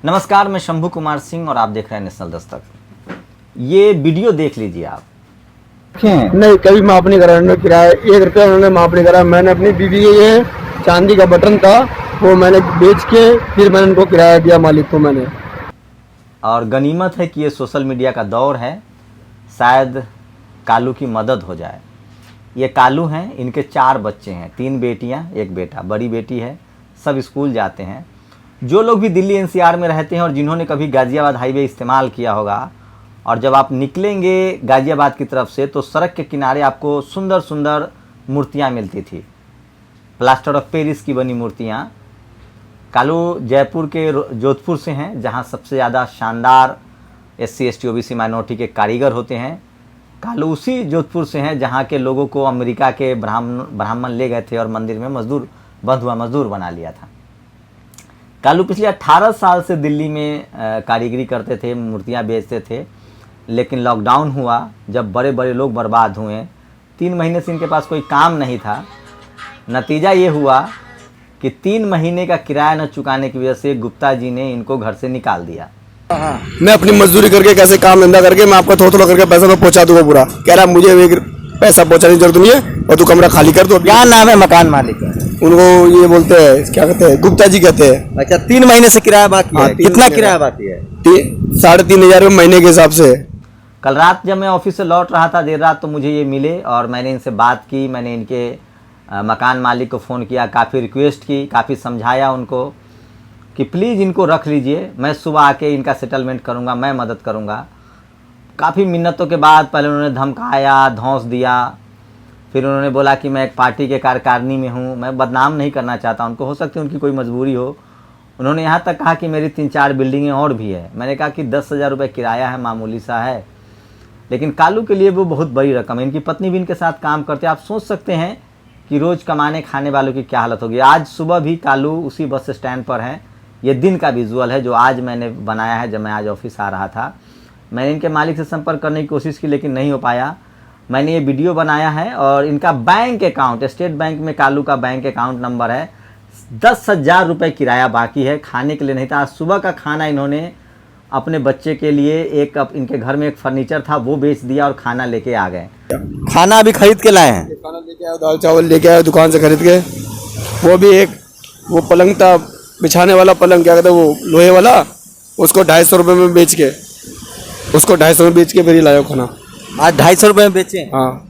नमस्कार, मैं शंभू कुमार सिंह और आप देख रहे हैं नेशनल दस्तक। ये वीडियो देख लीजिए आप। नहीं, कभी माफ नहीं करा उन्होंने किराया, 1 रुपया उन्होंने माफ नहीं करा। मैंने अपनी बीवी के ये चांदी का बटन था वो मैंने बेच के फिर मैंने उनको किराया दिया, मालिक को मैंने। और गनीमत है कि ये सोशल मीडिया का दौर है, शायद कालू की मदद हो जाए। ये कालू हैं, इनके 4 बच्चे हैं, 3 बेटियां 1 बेटा। बड़ी बेटी है, सब स्कूल जाते हैं। जो लोग भी दिल्ली एनसीआर में रहते हैं और जिन्होंने कभी गाज़ियाबाद हाईवे इस्तेमाल किया होगा, और जब आप निकलेंगे गाज़ियाबाद की तरफ से तो सड़क के किनारे आपको सुंदर सुंदर मूर्तियां मिलती थी, प्लास्टर ऑफ पेरिस की बनी मूर्तियां। कालू जयपुर के जोधपुर से हैं, जहां सबसे ज़्यादा शानदार SC ST OBC माइनॉरिटी के कारीगर होते हैं। कालू उसी जोधपुर से हैं जहां के लोगों को अमेरिका के ब्राह्मण ले गए थे और मंदिर में मजदूर बना लिया था। कालू पिछले 18 साल से दिल्ली में कारीगरी करते थे, मूर्तियां बेचते थे, लेकिन लॉकडाउन हुआ जब बड़े बड़े लोग बर्बाद हुए। 3 महीने से इनके पास कोई काम नहीं था। नतीजा ये हुआ कि 3 महीने का किराया न चुकाने की वजह से गुप्ता जी ने इनको घर से निकाल दिया। मैं अपनी मजदूरी करके कैसे काम धंधा करके मैं आपको थोड़ा करके पैसा मैं पहुंचा दूंगा पूरा। कह रहा मुझे पैसा पहुंचाने की जरूरत नहीं है और तू कमरा खाली कर दो। क्या नाम है मकान मालिक का? उनको ये बोलते हैं, क्या कहते हैं, गुप्ता जी कहते हैं। अच्छा, 3 महीने से किराया बाकी है। कितना किराया बाकी है? 3,500 रुपये महीने के हिसाब से। कल रात जब मैं ऑफिस से लौट रहा था देर रात, तो मुझे ये मिले और मैंने इनसे बात की। मैंने इनके मकान मालिक को फ़ोन किया, काफ़ी रिक्वेस्ट की, काफ़ी समझाया उनको कि प्लीज़ इनको रख लीजिए, मैं सुबह आके इनका सेटलमेंट करूँगा, मैं मदद करूँगा। काफ़ी मिन्नतों के बाद पहले उन्होंने धमकाया, धौंस दिया, फिर उन्होंने बोला कि मैं एक पार्टी के कार्यकारिणी में हूँ, मैं बदनाम नहीं करना चाहता उनको, हो सकती है उनकी कोई मजबूरी हो। उन्होंने यहाँ तक कहा कि मेरी 3-4 बिल्डिंगें और भी है। मैंने कहा कि 10,000 रुपये किराया है, मामूली सा है, लेकिन कालू के लिए वो बहुत बड़ी रकम है। इनकी पत्नी भी इनके साथ काम करते हैं। आप सोच सकते हैं कि रोज़ कमाने खाने वालों की क्या हालत होगी। आज सुबह भी कालू उसी बस स्टैंड पर हैं। ये दिन का विजुअल है जो आज मैंने बनाया है, जब मैं आज ऑफिस आ रहा था। मैंने इनके मालिक से संपर्क करने की कोशिश की लेकिन नहीं हो पाया। मैंने ये वीडियो बनाया है और इनका बैंक अकाउंट, स्टेट बैंक में कालू का बैंक अकाउंट नंबर है। 10,000 रुपये किराया बाकी है, खाने के लिए नहीं था। आज सुबह का खाना इन्होंने अपने बच्चे के लिए इनके घर में एक फर्नीचर था वो बेच दिया और खाना लेके आ गए। खाना अभी खरीद के लाए हैं? खाना लेके आए, दाल चावल लेके आए दुकान से खरीद के। वो भी वो पलंग था, बिछाने वाला पलंग, क्या कहते हैं वो लोहे वाला, उसको 250 रुपये में बेच के, फिर ही लाया खाना। आज 250 रुपये में बेचे? हाँ।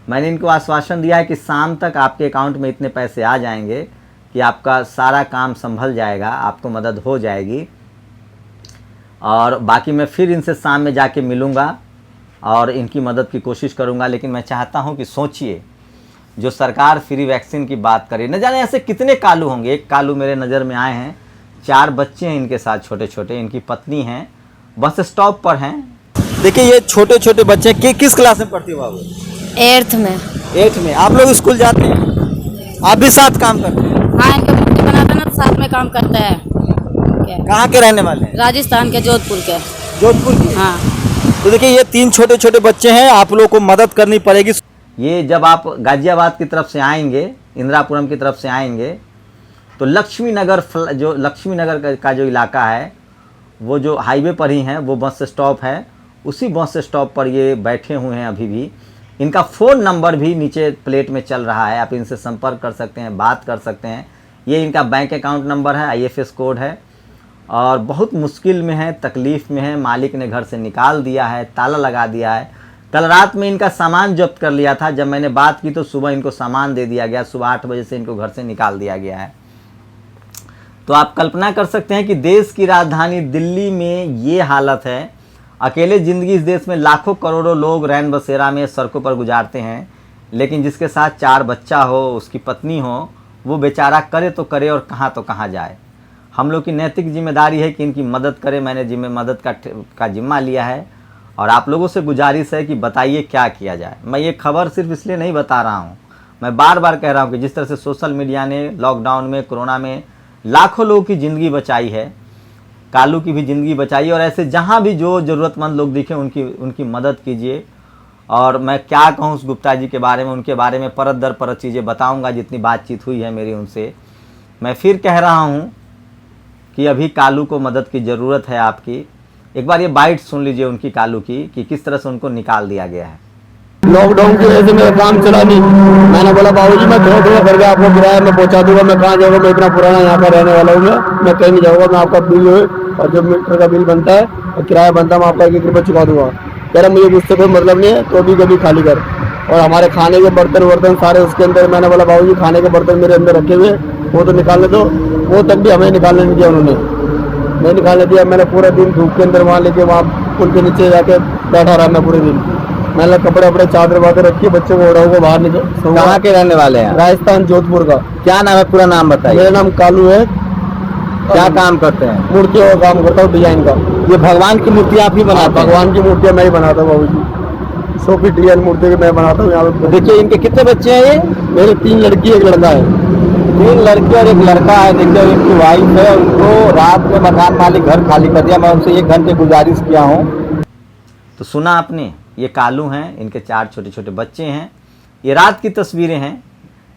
मैंने इनको आश्वासन दिया है कि शाम तक आपके अकाउंट में इतने पैसे आ जाएंगे कि आपका सारा काम संभल जाएगा, आपको मदद हो जाएगी। और बाकी मैं फिर इनसे शाम में जाके मिलूँगा और इनकी मदद की कोशिश करूँगा। लेकिन मैं चाहता हूँ कि सोचिए, जो सरकार फ्री वैक्सीन की बात करे, न जाने ऐसे कितने कालू होंगे। एक कालू मेरे नज़र में आए हैं, 4 बच्चे हैं इनके साथ छोटे छोटे, इनकी पत्नी हैं, बस स्टॉप पर हैं। देखिए ये छोटे छोटे बच्चे किस क्लास में पढ़ती हो बाबू? 8th में। 8th में। आप लोग स्कूल जाते हैं? आप भी साथ काम करते हैं? हाँ, इनके मूर्ति बनाते ना, साथ में काम करते हैं। कहाँ के रहने वाले हैं? राजस्थान के, जोधपुर के। जोधपुर की? हाँ। तो देखिए ये 3 छोटे छोटे बच्चे हैं, आप लोगों को मदद करनी पड़ेगी। ये जब आप गाज़ियाबाद की तरफ से आएंगे, इंदिरापुरम की तरफ से आएंगे, तो लक्ष्मी नगर का जो इलाका है, वो जो हाईवे पर ही है, वो बस स्टॉप है। उसी बस स्टॉप पर ये बैठे हुए हैं अभी भी। इनका फ़ोन नंबर भी नीचे प्लेट में चल रहा है, आप इनसे संपर्क कर सकते हैं, बात कर सकते हैं। ये इनका बैंक अकाउंट नंबर है, IFS कोड है, और बहुत मुश्किल में है, तकलीफ़ में है। मालिक ने घर से निकाल दिया है, ताला लगा दिया है। कल रात में इनका सामान जब्त कर लिया था। जब मैंने बात की तो सुबह इनको सामान दे दिया गया। सुबह 8 बजे से इनको घर से निकाल दिया गया है। तो आप कल्पना कर सकते हैं कि देश की राजधानी दिल्ली में ये हालत है। अकेले ज़िंदगी इस देश में लाखों करोड़ों लोग रैन बसेरा में सड़कों पर गुजारते हैं, लेकिन जिसके साथ 4 बच्चा हो, उसकी पत्नी हो, वो बेचारा करे तो करे और कहाँ तो कहाँ जाए। हम लोग की नैतिक जिम्मेदारी है कि इनकी मदद करें। मैंने मदद का जिम्मा लिया है और आप लोगों से गुजारिश है कि बताइए क्या किया जाए। मैं ये खबर सिर्फ इसलिए नहीं बता रहा हूँ, मैं बार बार कह रहा हूँ कि जिस तरह से सोशल मीडिया ने लॉकडाउन में, कोरोना में लाखों लोगों की ज़िंदगी बचाई है, कालू की भी ज़िंदगी बचाई। और ऐसे जहाँ भी जो ज़रूरतमंद लोग दिखे उनकी मदद कीजिए। और मैं क्या कहूँ उस गुप्ता जी के बारे में, उनके बारे में परत दर परत चीज़ें बताऊँगा जितनी बातचीत हुई है मेरी उनसे। मैं फिर कह रहा हूँ कि अभी कालू को मदद की ज़रूरत है आपकी। एक बार ये बाइट सुन लीजिए उनकी, कालू की, कि किस तरह से उनको निकाल दिया गया है। लॉकडाउन की वजह से मेरा काम चला नहीं। मैंने बोला बाबूजी मैं थोड़ा थोड़ा करके आपको किराया में पहुंचा दूंगा, मैं कहाँ जाऊँगा, मैं इतना पुराना यहाँ का रहने वाला हूँ, मैं कहीं नहीं जाऊँगा, मैं आपका बिल है और जो मीटर का बिल बनता है और किराया बनता है मैं आपका 1 रुपये चुका दूंगा। कह रहा मुझे मुझसे कोई मतलब नहीं है, तो अभी कभी खाली कर। और हमारे खाने के बर्तन सारे उसके अंदर, मैंने बोला बाबूजी खाने के बर्तन मेरे अंदर रखे हुए वो तो निकालने दो, वो तक भी हमें निकालने नहीं दिया उन्होंने, नहीं निकालने दिया। मैंने पूरा दिन धूप के अंदर वहाँ लेके वहाँ पुल के नीचे जाके बैठा रहा मैं पूरे दिन। मैंने कपड़े अपने चादर वादर रखी, बच्चों को ओढ़ा को बाहर निकल। कहाँ के रहने वाले हैं? राजस्थान जोधपुर का। क्या नाम है, पूरा नाम बताइए। मेरा नाम कालू है। क्या काम करते हैं? मूर्तियों का काम करता हूँ, डिजाइन का। ये भगवान की मूर्ति आप ही बनाते हैं? भगवान की मूर्तियाँ मैं ही बनाता हूँ बाबूजी, 100 फीट डिजाइन मूर्ति मैं बनाता हूँ यहाँ पे। देखिए इनके कितने बच्चे हैं? ये मेरे 3 लड़की 1 लड़का है। 3 लड़के और 1 लड़का है। देखिए इनकी वाइफ है, उनको रात में मकान मालिक घर खाली कर दिया। मैं उनसे 1 घंटे गुजारिश किया हूँ। तो सुना आपने, ये कालू हैं, इनके 4 छोटे छोटे बच्चे हैं। ये रात की तस्वीरें हैं,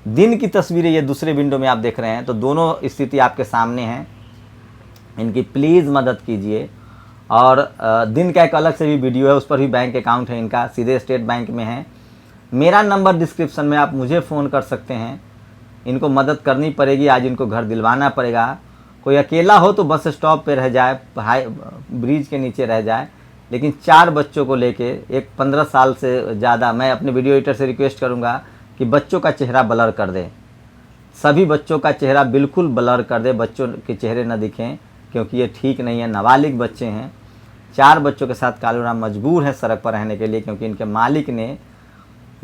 दिन की तस्वीरें ये दूसरे विंडो में आप देख रहे हैं। तो दोनों स्थिति आपके सामने हैं। इनकी प्लीज़ मदद कीजिए। और दिन का एक अलग से भी वीडियो है, उस पर भी बैंक अकाउंट है इनका, सीधे स्टेट बैंक में है। मेरा नंबर डिस्क्रिप्शन में, आप मुझे फ़ोन कर सकते हैं। इनको मदद करनी पड़ेगी, आज इनको घर दिलवाना पड़ेगा। कोई अकेला हो तो बस स्टॉप पे रह जाए, ब्रिज के नीचे रह जाए, लेकिन 4 बच्चों को लेके, एक 15 साल से ज़्यादा, मैं अपने वीडियो एडिटर से रिक्वेस्ट करूँगा कि बच्चों का चेहरा ब्लर कर दे, सभी बच्चों का चेहरा बिल्कुल ब्लर कर दे, बच्चों के चेहरे न दिखें, क्योंकि ये ठीक नहीं है। नाबालिग बच्चे हैं। 4 बच्चों के साथ कालूराम मजबूर है सड़क पर रहने के लिए, क्योंकि इनके मालिक ने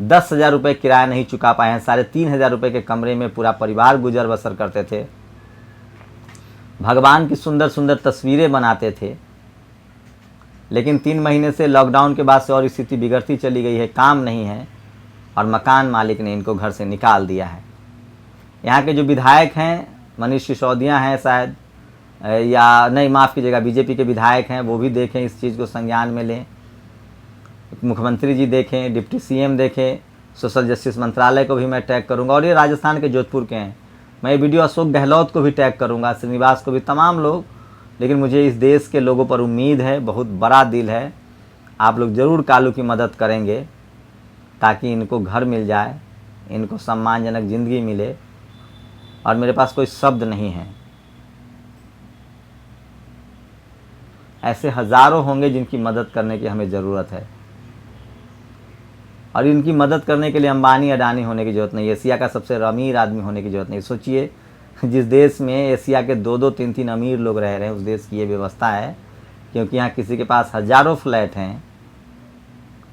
10,000 रुपये किराया नहीं चुका पाए हैं। 3,500 रुपये के कमरे में पूरा परिवार गुजर बसर करते थे। भगवान की सुंदर सुंदर तस्वीरें बनाते थे, लेकिन 3 महीने से लॉकडाउन के बाद से और स्थिति बिगड़ती चली गई है। काम नहीं है और मकान मालिक ने इनको घर से निकाल दिया है। यहाँ के जो विधायक हैं, मनीष सिसोदिया हैं शायद, या नहीं माफ़ कीजिएगा, बीजेपी के विधायक हैं, वो भी देखें, इस चीज़ को संज्ञान में लें। मुख्यमंत्री जी देखें, डिप्टी सीएम देखें, सोशल जस्टिस मंत्रालय को भी मैं टैग करूंगा। और ये राजस्थान के जोधपुर के हैं। मैं ये वीडियो अशोक गहलोत को भी टैग करूंगा, श्रीनिवास को भी, तमाम लोग। लेकिन मुझे इस देश के लोगों पर उम्मीद है, बहुत बड़ा दिल है। आप लोग ज़रूर कालू की मदद करेंगे ताकि इनको घर मिल जाए, इनको सम्मानजनक ज़िंदगी मिले। और मेरे पास कोई शब्द नहीं है। ऐसे हज़ारों होंगे जिनकी मदद करने की हमें ज़रूरत है। और इनकी मदद करने के लिए अंबानी अडानी होने की ज़रूरत नहीं, एशिया का सबसे अमीर आदमी होने की ज़रूरत नहीं। सोचिए, जिस देश में एशिया के 2-2, 3-3 अमीर लोग रह रहे हैं, उस देश की ये व्यवस्था है, क्योंकि यहाँ किसी के पास हज़ारों फ्लैट हैं।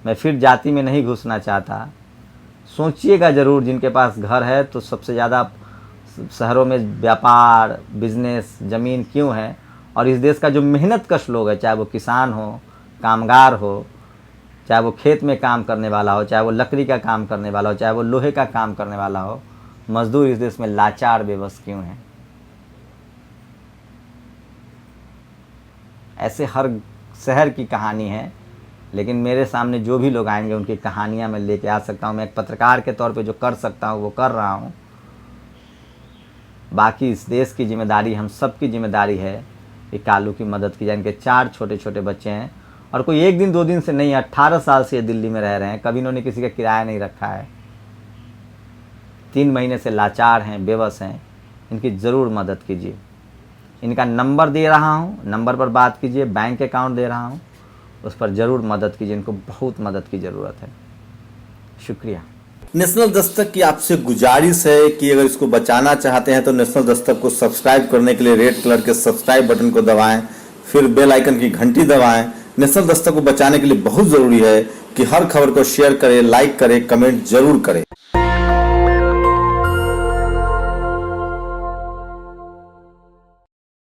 मैं फिर जाति में नहीं घुसना चाहता। सोचिएगा ज़रूर, जिनके पास घर है तो सबसे ज़्यादा शहरों में व्यापार, बिजनेस, ज़मीन क्यों है। और इस देश का जो मेहनत कश लोग है, चाहे वो किसान हो, कामगार हो, चाहे वो खेत में काम करने वाला हो, चाहे वो लकड़ी का काम करने वाला हो, चाहे वो लोहे का काम करने वाला हो, मजदूर इस देश में लाचार बेबस क्यों हैं। ऐसे हर शहर की कहानी है, लेकिन मेरे सामने जो भी लोग आएंगे उनकी कहानियां मैं लेके आ सकता हूं। मैं एक पत्रकार के तौर पे जो कर सकता हूं वो कर रहा हूं। बाकी इस देश की जिम्मेदारी, हम सब की जिम्मेदारी है कि कालू की मदद की जाए। इनके 4 छोटे छोटे बच्चे हैं और कोई 1 दिन 2 दिन से नहीं, 18 साल से ये दिल्ली में रह रहे हैं। कभी इन्होंने किसी का किराया नहीं रखा है। 3 महीने से लाचार हैं, बेबस हैं। इनकी ज़रूर मदद कीजिए। इनका नंबर दे रहा हूँ, नंबर पर बात कीजिए। बैंक अकाउंट दे रहा हूँ, उस पर ज़रूर मदद कीजिए। इनको बहुत मदद की ज़रूरत है। शुक्रिया। नेशनल दस्तक की आपसे गुजारिश है कि अगर इसको बचाना चाहते हैं तो नेशनल दस्तक को सब्सक्राइब करने के लिए रेड कलर के सब्सक्राइब बटन को दबाएं, फिर बेल आइकन की घंटी दबाएं। नेशनल दस्तक को बचाने के लिए बहुत ज़रूरी है कि हर खबर को शेयर करें, लाइक करें, कमेंट जरूर करें।